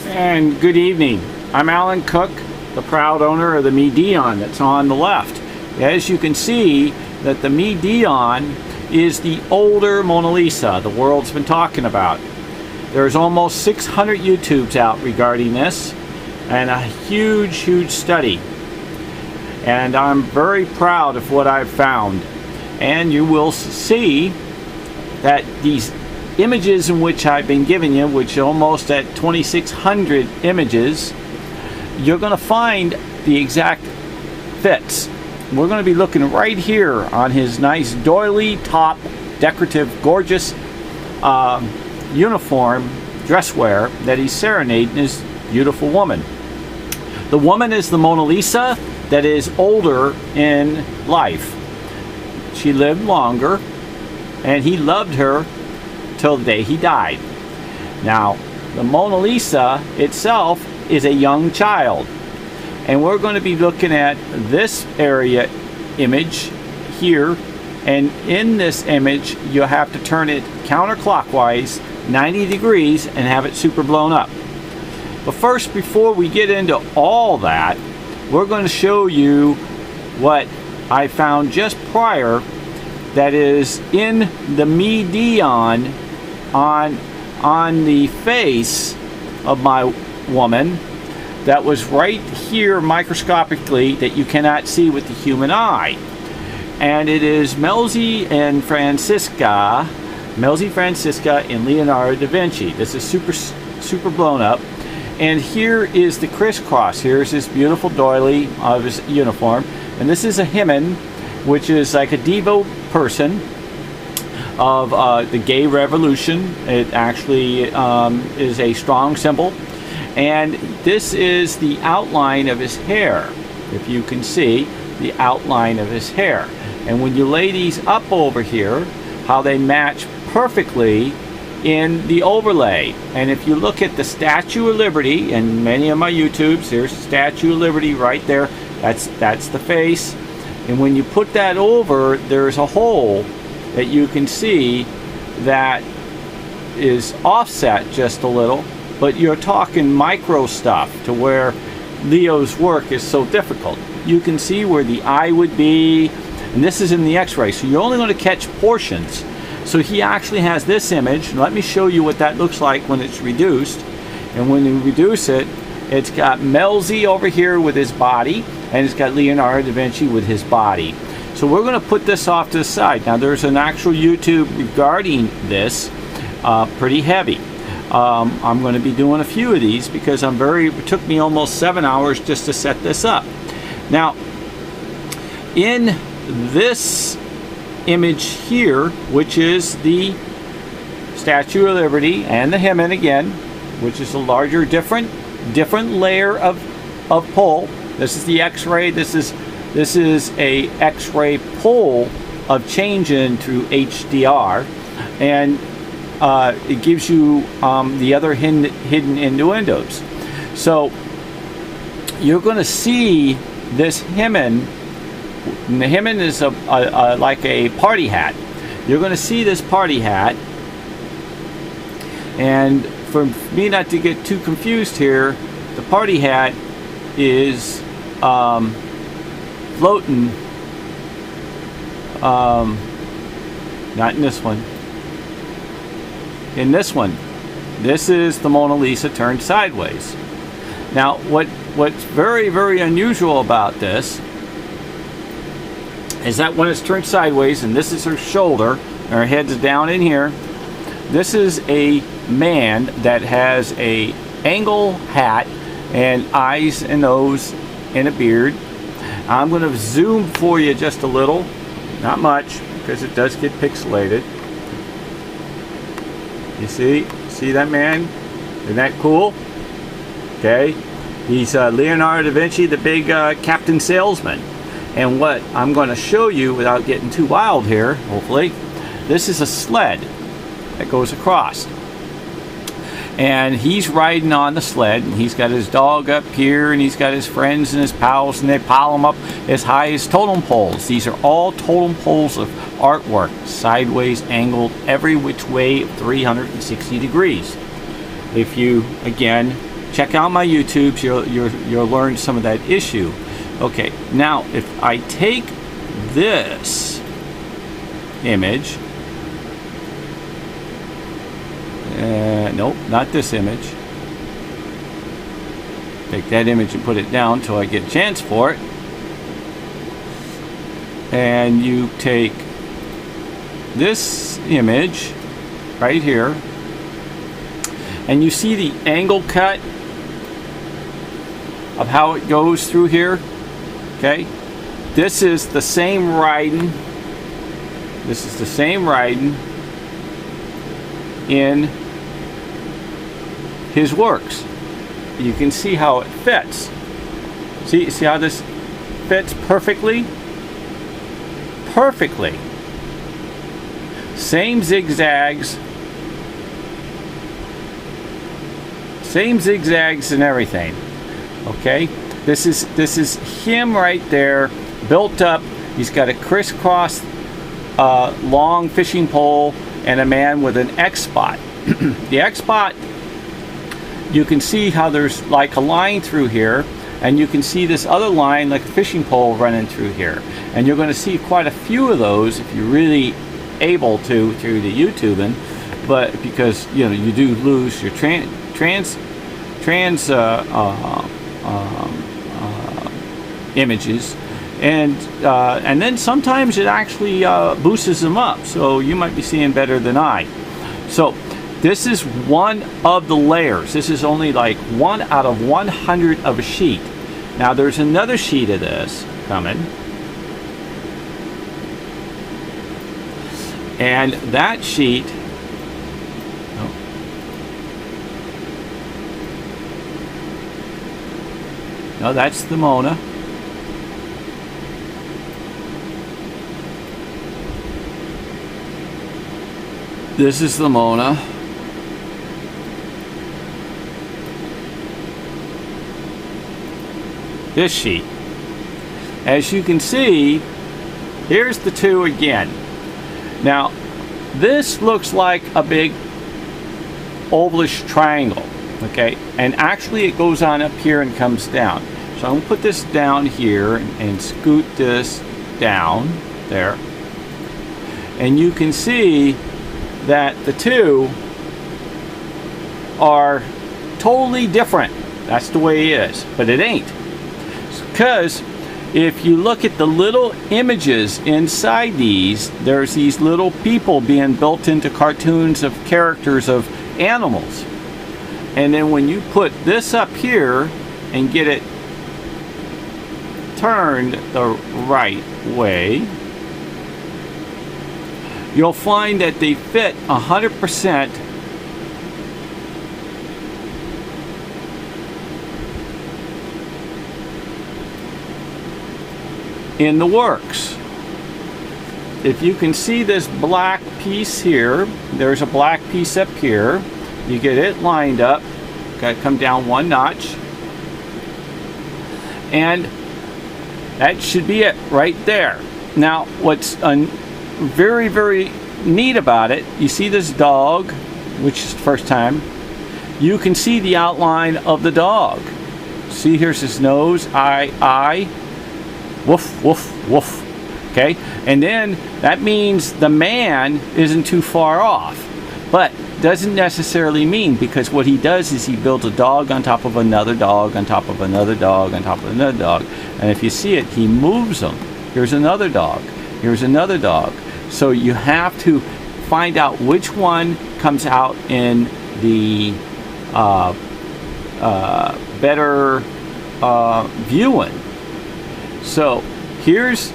And good evening. I'm Alan Cook, the proud owner of the MIDION that's on the left. As you can see, that the MIDION is the older Mona Lisa the world's been talking about. There's almost 600 YouTubes out regarding this, and a huge study. And I'm very proud of what I've found. And you will see that these images in which I've been giving you, which are almost at 2,600 images, you're going to find the exact fits. We're going to be looking right here on his nice doily top, decorative, gorgeous uniform, dress wear that he's serenading his beautiful woman. The woman is the Mona Lisa that is older in life. She lived longer, and he loved her till the day he died. Now, the Mona Lisa itself is a young child, and we're going to be looking at this area image here, and in this image you have to turn it counterclockwise 90 degrees and have it super blown up. But first, before we get into all that, we're going to show you what I found just prior that is in the MIDION on the face of my woman that was right here microscopically that you cannot see with the human eye. And it is Melzi Francisca and Leonardo Da Vinci. This is super blown up. And here is the crisscross. Here's his beautiful doily of his uniform. And this is a hymen, which is like a Devo person of the gay revolution. It actually is a strong symbol. And this is the outline of his hair. If you can see the outline of his hair. And when you lay these up over here, how they match perfectly in the overlay. And if you look at the Statue of Liberty, and many of my YouTubes, there's the Statue of Liberty right there. That's the face. And when you put that over, there's a hole that you can see that is offset just a little, but you're talking micro stuff to where Leo's work is so difficult. You can see where the eye would be, and this is in the x-ray, so you're only going to catch portions. So he actually has this image. Let me show you what that looks like when it's reduced. And when you reduce it, it's got Melzi over here with his body, and it's got Leonardo da Vinci with his body. So we're going to put this off to the side. Now there's an actual YouTube regarding this, pretty heavy. I'm going to be doing a few of these because it took me almost 7 hours just to set this up. Now, in this image here, which is the Statue of Liberty and the hymen again, which is a larger, different layer of pull. This is the X-ray. This is a X-ray pull of change into HDR, and it gives you the other hidden innuendos. So you're going to see this hymen. And the hymen is like a party hat. You're going to see this party hat, and for me not to get too confused here, the party hat is floating, not in this one. In this one, this is the Mona Lisa turned sideways. Now, what's very unusual about this is that when it's turned sideways, and this is her shoulder, and her head's down in here, this is a man that has a angle hat and eyes and nose and a beard. I'm going to zoom for you just a little, not much, because it does get pixelated. You see that man? Isn't that cool? Okay, he's Leonardo da Vinci, the big Captain Salesman. And what I'm going to show you, without getting too wild here, hopefully, this is a sled that goes across. And he's riding on the sled, and he's got his dog up here, and he's got his friends and his pals, and they pile him up as high as totem poles. These are all totem poles of artwork, sideways, angled, every which way, 360 degrees. If you, again, check out my YouTubes. You'll learn some of that issue. Okay, now if I take this image, nope, not this image. Take that image and put it down till I get a chance for it. And you take this image right here, and you see the angle cut of how it goes through here. Okay, this is the same writing. This is the same writing in his works. You can see how it fits. See how this fits perfectly? Perfectly. Same zigzags. Same zigzags and everything. Okay? This is him right there, built up. He's got a crisscross long fishing pole and a man with an X spot. The X spot, you can see how there's like a line through here, and you can see this other line like a fishing pole running through here. And you're going to see quite a few of those if you're really able to through the YouTubing, but because you do lose your images, and then sometimes it actually boosts them up, so you might be seeing better than I. So this is one of the layers. This is only like 1 out of 100 of a sheet. Now there's another sheet of this coming, and that sheet, no, that's the Mona. This is the Mona. This sheet. As you can see, here's the two again. Now, this looks like a big ovalish triangle, okay? And actually it goes on up here and comes down. So I'm gonna put this down here and scoot this down there. And you can see that the two are totally different. That's the way it is, but it ain't. Because if you look at the little images inside these, there's these little people being built into cartoons of characters of animals. And then when you put this up here and get it turned the right way, you'll find that they fit 100% in the works. If you can see this black piece here, there's a black piece up here. You get it lined up, got to come down 1 notch, and that should be it right there. Now what's very, very neat about it, you see this dog, which is the first time, you can see the outline of the dog. See, here's his nose, eye, woof, woof, woof. Okay, and then that means the man isn't too far off, but doesn't necessarily mean, because what he does is he builds a dog on top of another dog on top of another dog on top of another dog, and if you see it, he moves them. Here's another dog, here's another dog. So you have to find out which one comes out in the better viewing. So here's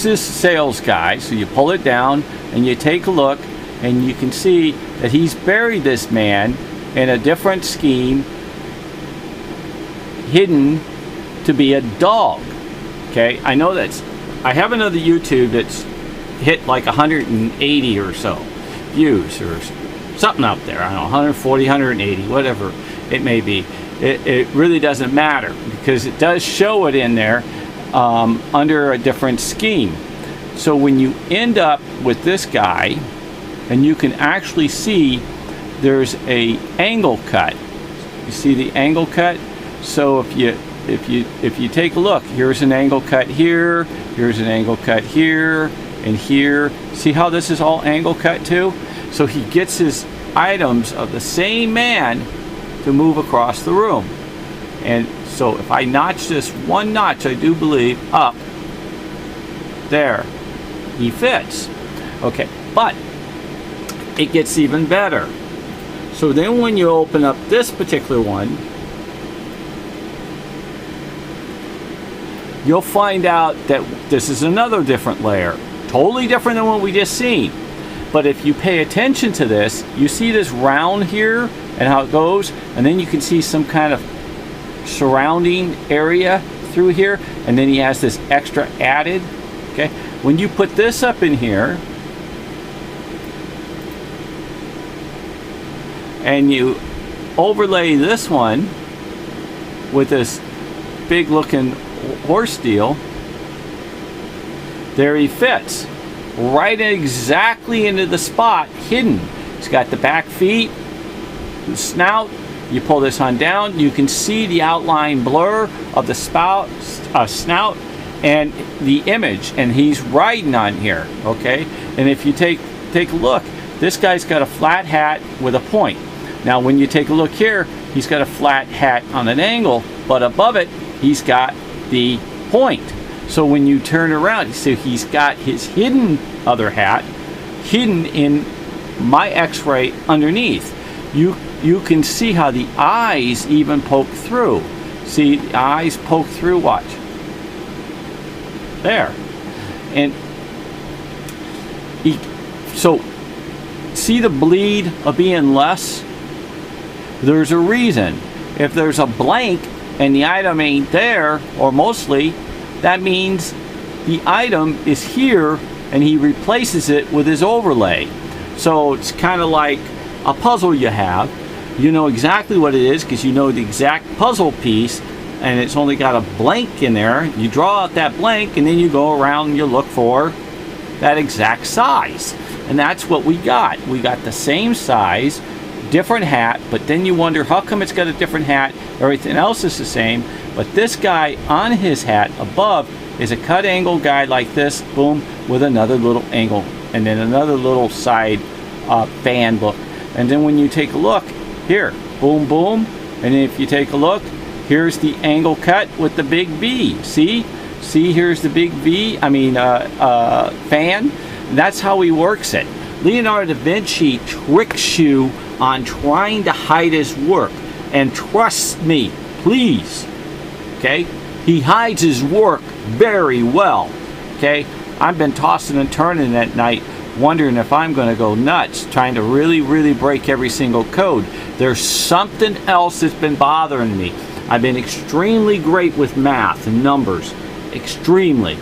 this sales guy. So you pull it down and you take a look, and you can see that he's buried this man in a different scheme, hidden to be a dog. Okay, I know I have another YouTube that's hit like 180 or so views or something up there. I don't know, 140, 180, whatever it may be. It really doesn't matter, because it does show it in there under a different scheme. So when you end up with this guy, and you can actually see there's a angle cut. You see the angle cut? So if you take a look, here's an angle cut here, here's an angle cut here, and here. See how this is all angle cut too? So he gets his items of the same man to move across the room. And so if I notch this one notch, I do believe, up, there, he fits. Okay, but it gets even better. So then when you open up this particular one, you'll find out that this is another different layer. Totally different than what we just seen. But if you pay attention to this, you see this round here and how it goes, and then you can see some kind of surrounding area through here, and then he has this extra added. Okay, when you put this up in here and you overlay this one with this big looking horse deal, there he fits right exactly into the spot hidden. He's got the back feet, the snout. You pull this on down, you can see the outline blur of the snout and the image, and he's riding on here. Okay, and if you take a look, this guy's got a flat hat with a point. Now when you take a look here, he's got a flat hat on an angle, but above it he's got the point. So when you turn around, you see he's got his hidden other hat hidden in my x-ray underneath. You can see how the eyes even poke through. See, the eyes poke through, watch. There. And so see the bleed of being less? There's a reason. If there's a blank and the item ain't there, or mostly, that means the item is here and he replaces it with his overlay. So it's kind of like a puzzle you have. You know exactly what it is because you know the exact puzzle piece, and it's only got a blank in there. You draw out that blank and then you go around and you look for that exact size. And that's what we got. We got the same size, different hat, but then you wonder how come it's got a different hat, everything else is the same, but this guy on his hat above is a cut angle guy like this, boom, with another little angle and then another little side band look. And then when you take a look here, boom, boom, and if you take a look, here's the angle cut with the big V. See, here's the big V, fan. That's how he works it. Leonardo da Vinci tricks you on trying to hide his work, and trust me, please, okay, he hides his work very well. Okay, I've been tossing and turning at night wondering if I'm going to go nuts trying to really break every single code. There's something else that's been bothering me. I've been extremely great with math and numbers, extremely,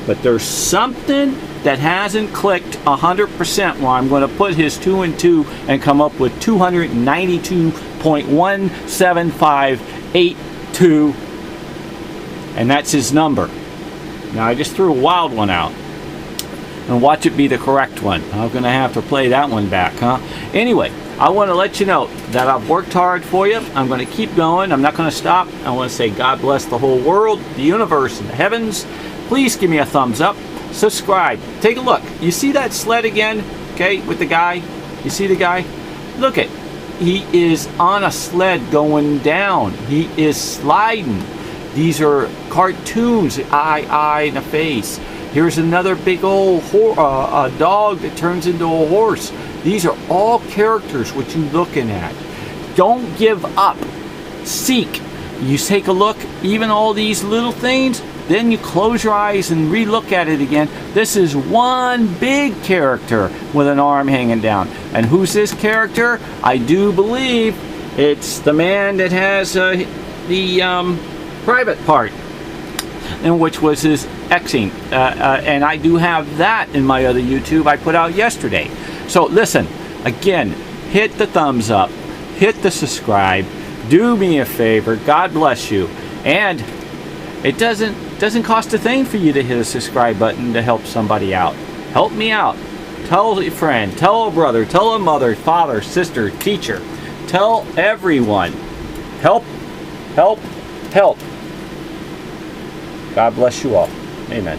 but there's something that hasn't clicked 100% where I'm going to put his 2 and 2 and come up with 292.17582, and that's his number. Now I just threw a wild one out, and watch it be the correct one. I'm going to have to play that one back, huh? Anyway, I want to let you know that I've worked hard for you. I'm going to keep going. I'm not going to stop. I want to say God bless the whole world, the universe, and the heavens. Please give me a thumbs up. Subscribe. Take a look. You see that sled again? Okay, with the guy? You see the guy? Look it. He is on a sled going down. He is sliding. These are cartoons, the eye and a face. Here's another big old dog that turns into a horse. These are all characters what you're looking at. Don't give up. Seek. You take a look, even all these little things, then you close your eyes and re-look at it again. This is one big character with an arm hanging down. And who's this character? I do believe it's the man that has the private part, and which was his Xing, and I do have that in my other YouTube I put out yesterday. So listen, again, hit the thumbs up, hit the subscribe, do me a favor, God bless you, and it doesn't cost a thing for you to hit a subscribe button to help somebody out. Help me out. Tell a friend, tell a brother, tell a mother, father, sister, teacher. Tell everyone. Help, help, help. God bless you all. Amen.